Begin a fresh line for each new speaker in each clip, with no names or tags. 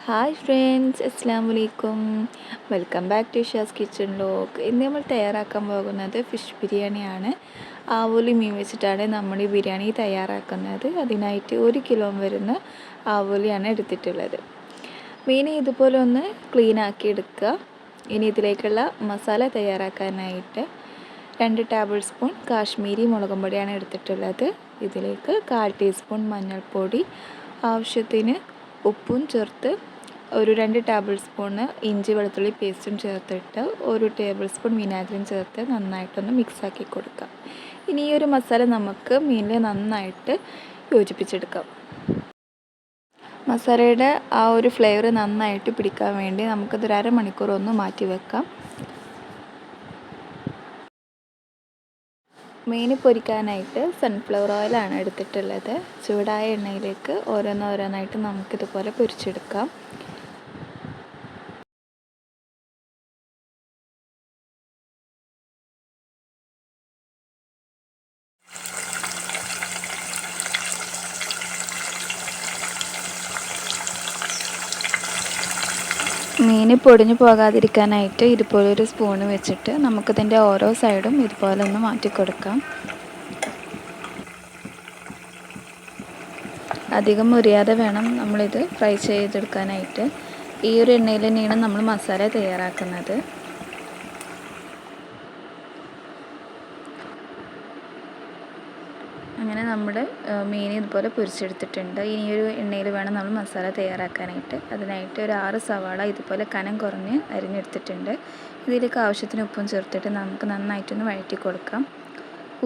Hi friends, അസ്സാം വലൈക്കും. Welcome back to Shaz kitchen lock. ഇന്ന് നമ്മൾ തയ്യാറാക്കാൻ പോകുന്നത് ഫിഷ് ബിരിയാണിയാണ്. ആവോലി മീൻ വെച്ചിട്ടാണ് നമ്മൾ ഈ ബിരിയാണി തയ്യാറാക്കുന്നത്. അതിനായിട്ട് 1 കിലോ വരുന്ന ആവോലിയാണ് എടുത്തിട്ടുള്ളത്. മീൻ ഇതുപോലെ ഒന്ന് ക്ലീൻ ആക്കി എടുക്കുക. ഇനി ഇതിലേക്കുള്ള മസാല തയ്യാറാക്കാനായിട്ട് 2 ടേബിൾ സ്പൂൺ കാശ്മീരി മുളകും പൊടിയാണ് എടുത്തിട്ടുള്ളത്. ഇതിലേക്ക് 1/4 ടീസ്പൂൺ മഞ്ഞൾപ്പൊടി, ആവശ്യത്തിന് ഉപ്പും ചേർത്ത് ഒരു 2 ടേബിൾ സ്പൂണ് ഇഞ്ചി വെളുത്തുള്ളി പേസ്റ്റും ചേർത്തിട്ട് 1 ടേബിൾ സ്പൂൺ വിനാഗിരിയും ചേർത്ത് നന്നായിട്ടൊന്ന് മിക്സാക്കി കൊടുക്കാം. ഇനി ഈ ഒരു മസാല നമുക്ക് മീനിൽ നന്നായിട്ട് യോജിപ്പിച്ചെടുക്കാം. മസാലയുടെ ആ ഒരു ഫ്ലേവർ നന്നായിട്ട് പിടിക്കാൻ വേണ്ടി നമുക്കതൊരു അരമണിക്കൂർ ഒന്ന് മാറ്റി വെക്കാം. മീൻ പൊരിക്കാനായിട്ട് സൺഫ്ലവർ ഓയിലാണ് എടുത്തിട്ടുള്ളത്. ചൂടായ എണ്ണയിലേക്ക് ഓരോന്നോരോന്നായിട്ട് നമുക്കിതുപോലെ പൊരിച്ചെടുക്കാം. മീൻ പൊടിഞ്ഞു പോകാതിരിക്കാനായിട്ട് ഇതുപോലൊരു സ്പൂണ് വെച്ചിട്ട് നമുക്കിതിൻ്റെ ഓരോ സൈഡും ഇതുപോലെ ഒന്ന് മാറ്റി കൊടുക്കാം. അധികം മുരിയാതെ വേണം നമ്മളിത് ഫ്രൈ ചെയ്തെടുക്കാനായിട്ട്. ഈ ഒരു എണ്ണയിൽ തന്നെയാണ് നമ്മൾ മസാല തയ്യാറാക്കുന്നത്. അങ്ങനെ നമ്മുടെ മീൻ ഇതുപോലെ പൊരിച്ചെടുത്തിട്ടുണ്ട്. ഇനിയൊരു എണ്ണയിൽ വേണം നമ്മൾ മസാല തയ്യാറാക്കാനായിട്ട്. അതിനായിട്ട് ഒരു 6 സവാള ഇതുപോലെ കനം കുറഞ്ഞ് അരിഞ്ഞെടുത്തിട്ടുണ്ട്. ഇതിലേക്ക് ആവശ്യത്തിന് ഉപ്പും ചേർത്തിട്ട് നമുക്ക് നന്നായിട്ടൊന്ന് വഴറ്റി കൊടുക്കാം.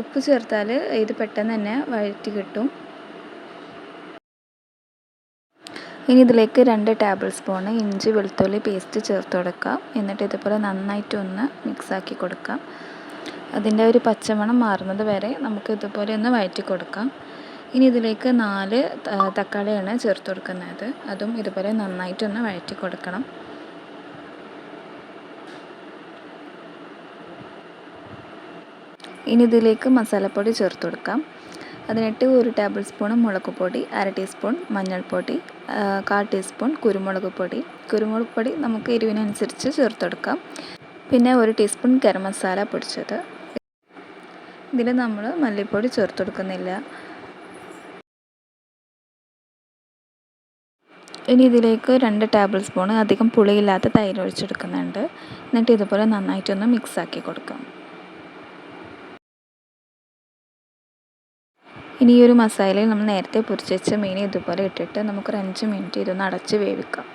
ഉപ്പ് ചേർത്താൽ ഇത് പെട്ടെന്ന് തന്നെ വഴറ്റി കിട്ടും. ഇനി ഇതിലേക്ക് 2 ടേബിൾ സ്പൂണ് ഇഞ്ചി വെളുത്തുള്ളി പേസ്റ്റ് ചേർത്ത് കൊടുക്കാം. എന്നിട്ട് ഇതുപോലെ നന്നായിട്ടൊന്ന് മിക്സാക്കി കൊടുക്കാം. അതിൻ്റെ ഒരു പച്ചമണം മാറുന്നത് വരെ നമുക്ക് ഇതുപോലെ ഒന്ന് വഴറ്റി കൊടുക്കാം. ഇനി ഇതിലേക്ക് 4 തക്കാളിയാണ് ചേർത്ത് കൊടുക്കുന്നത്. അതും ഇതുപോലെ നന്നായിട്ടൊന്ന് വഴറ്റി കൊടുക്കണം. ഇനി ഇതിലേക്ക് മസാലപ്പൊടി ചേർത്ത് കൊടുക്കാം. അതിനായിട്ട് 1 ടേബിൾ സ്പൂൺ മുളക് പൊടി, 1/2 ടീസ്പൂൺ മഞ്ഞൾപ്പൊടി, 1/4 ടീസ്പൂൺ കുരുമുളക് പൊടി. കുരുമുളക് പൊടി നമുക്ക് എരിവിനനുസരിച്ച് ചേർത്ത് കൊടുക്കാം. പിന്നെ 1 ടീസ്പൂൺ ഗരം മസാല പൊടിച്ചത്. ഇതിൽ നമ്മൾ മല്ലിപ്പൊടി ചേർത്ത് കൊടുക്കുന്നില്ല. ഇനി ഇതിലേക്ക് 2 ടേബിൾ സ്പൂൺ അധികം പുളിയില്ലാത്ത തൈര് ഒഴിച്ചെടുക്കുന്നുണ്ട്. എന്നിട്ട് ഇതുപോലെ നന്നായിട്ടൊന്ന് മിക്സാക്കി കൊടുക്കാം. ഇനി ഈ ഒരു മസാലയിൽ നമ്മൾ നേരത്തെ പൊരിച്ച് വെച്ച മീൻ ഇതുപോലെ ഇട്ടിട്ട് നമുക്കൊരു 5 മിനിറ്റ് ഇതൊന്ന് അടച്ച് വേവിക്കാം.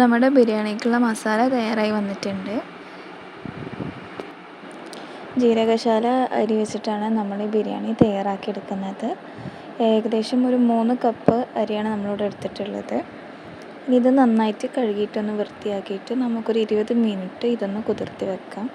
നമ്മുടെ ബിരിയാണിക്കുള്ള മസാല തയ്യാറായി വന്നിട്ടുണ്ട്. ജീരകശാല അരി വെച്ചിട്ടാണ് നമ്മൾ ഈ ബിരിയാണി തയ്യാറാക്കിയെടുക്കുന്നത്. ഏകദേശം ഒരു 3 കപ്പ് അരിയാണ് നമ്മളിവിടെ എടുത്തിട്ടുള്ളത്. ഇനി ഇത് നന്നായിട്ട് കഴുകിയിട്ടൊന്ന് വൃത്തിയാക്കിയിട്ട് നമുക്കൊരു 20 മിനിറ്റ് ഇതൊന്ന് കുതിർത്തി വെക്കാം.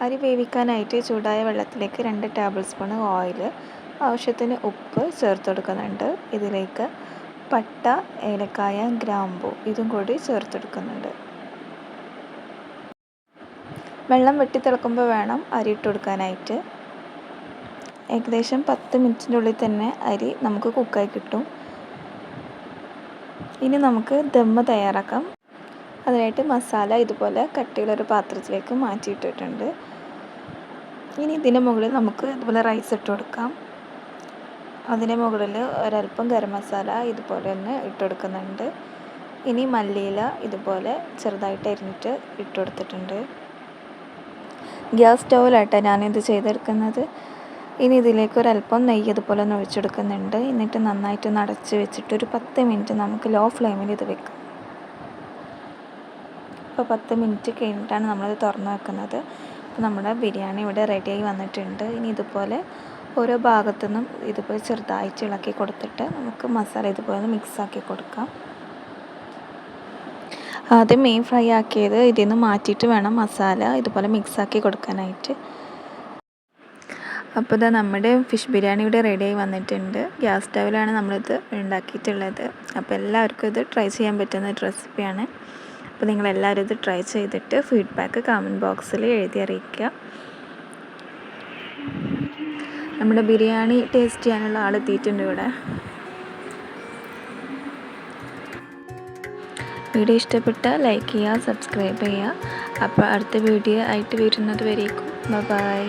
അരി വേവിക്കാനായിട്ട് ചൂടായ വെള്ളത്തിലേക്ക് 2 ടേബിൾ സ്പൂൺ ഓയിൽ, ആവശ്യത്തിന് ഉപ്പ് ചേർത്ത് കൊടുക്കുന്നുണ്ട്. ഇതിലേക്ക് പട്ട, ഏലക്കായ, ഗ്രാമ്പൂ ഇതും കൂടി ചേർത്തെടുക്കുന്നുണ്ട്. വെള്ളം വെട്ടിത്തിളക്കുമ്പോൾ വേണം അരി ഇട്ട് കൊടുക്കാനായിട്ട്. ഏകദേശം 10 മിനിറ്റിൻ്റെ ഉള്ളിൽ തന്നെ അരി നമുക്ക് കുക്കായി കിട്ടും. ഇനി നമുക്ക് ദമ്മ് തയ്യാറാക്കാം. അതിനായിട്ട് മസാല ഇതുപോലെ കട്ടിയുള്ളൊരു പാത്രത്തിലേക്ക് മാറ്റിയിട്ടിട്ടുണ്ട്. ഇനി ഇതിൻ്റെ മുകളിൽ നമുക്ക് ഇതുപോലെ റൈസ് ഇട്ട് കൊടുക്കാം. അതിൻ്റെ മുകളിൽ ഒരല്പം ഗരം മസാല ഇതുപോലെ തന്നെ ഇട്ട് കൊടുക്കുന്നുണ്ട്. ഇനി മല്ലിയില ഇതുപോലെ ചെറുതായിട്ട് അരിഞ്ഞിട്ട് ഇട്ട് കൊടുത്തിട്ടുണ്ട്. ഗ്യാസ് സ്റ്റൗവിലായിട്ടാണ് ഞാനിത് ചെയ്തെടുക്കുന്നത്. ഇനി ഇതിലേക്ക് ഒരല്പം നെയ്യ് ഇതുപോലെ ഒന്ന് ഒഴിച്ചെടുക്കുന്നുണ്ട്. എന്നിട്ട് നന്നായിട്ടൊന്ന് അടച്ച് വെച്ചിട്ട് ഒരു 10 മിനിറ്റ് നമുക്ക് ലോ ഫ്ലെയിമിൽ ഇത് വെക്കാം. ഇപ്പോൾ 10 മിനിറ്റ് കഴിഞ്ഞിട്ടാണ് നമ്മളിത് തുറന്ന് വെക്കുന്നത്. അപ്പോൾ നമ്മുടെ ബിരിയാണി ഇവിടെ റെഡിയായി വന്നിട്ടുണ്ട്. ഇനി ഇതുപോലെ ഓരോ ഭാഗത്തു നിന്നും ഇതുപോലെ ചെറുതായിട്ട് ഇളക്കി കൊടുത്തിട്ട് നമുക്ക് മസാല ഇതുപോലെ മിക്സാക്കി കൊടുക്കാം. ആദ്യം മീൻ ഫ്രൈ ആക്കിയത് ഇതിൽ നിന്ന് മാറ്റിയിട്ട് വേണം മസാല ഇതുപോലെ മിക്സാക്കി കൊടുക്കാനായിട്ട്. അപ്പോൾ ഇതാ നമ്മുടെ ഫിഷ് ബിരിയാണി ഇവിടെ റെഡിയായി വന്നിട്ടുണ്ട്. ഗ്യാസ് സ്റ്റൗവിലാണ് നമ്മളിത് ഉണ്ടാക്കിയിട്ടുള്ളത്. അപ്പോൾ എല്ലാവർക്കും ഇത് ട്രൈ ചെയ്യാൻ പറ്റുന്ന ഒരു റെസിപ്പിയാണ്. അപ്പോൾ നിങ്ങളെല്ലാവരും ഇത് ട്രൈ ചെയ്തിട്ട് ഫീഡ്ബാക്ക് കമൻറ്റ് ബോക്സിൽ എഴുതി അറിയിക്കുക. നമ്മുടെ ബിരിയാണി ടേസ്റ്റ് ചെയ്യാനുള്ള ആൾ എത്തിയിട്ടുണ്ട് ഇവിടെ. വീഡിയോ ഇഷ്ടപ്പെട്ടാൽ ലൈക്ക് ചെയ്യുക, സബ്സ്ക്രൈബ് ചെയ്യുക. അപ്പോൾ അടുത്ത വീഡിയോ ആയിട്ട് വരുന്നത് വരേക്കും ബൈ.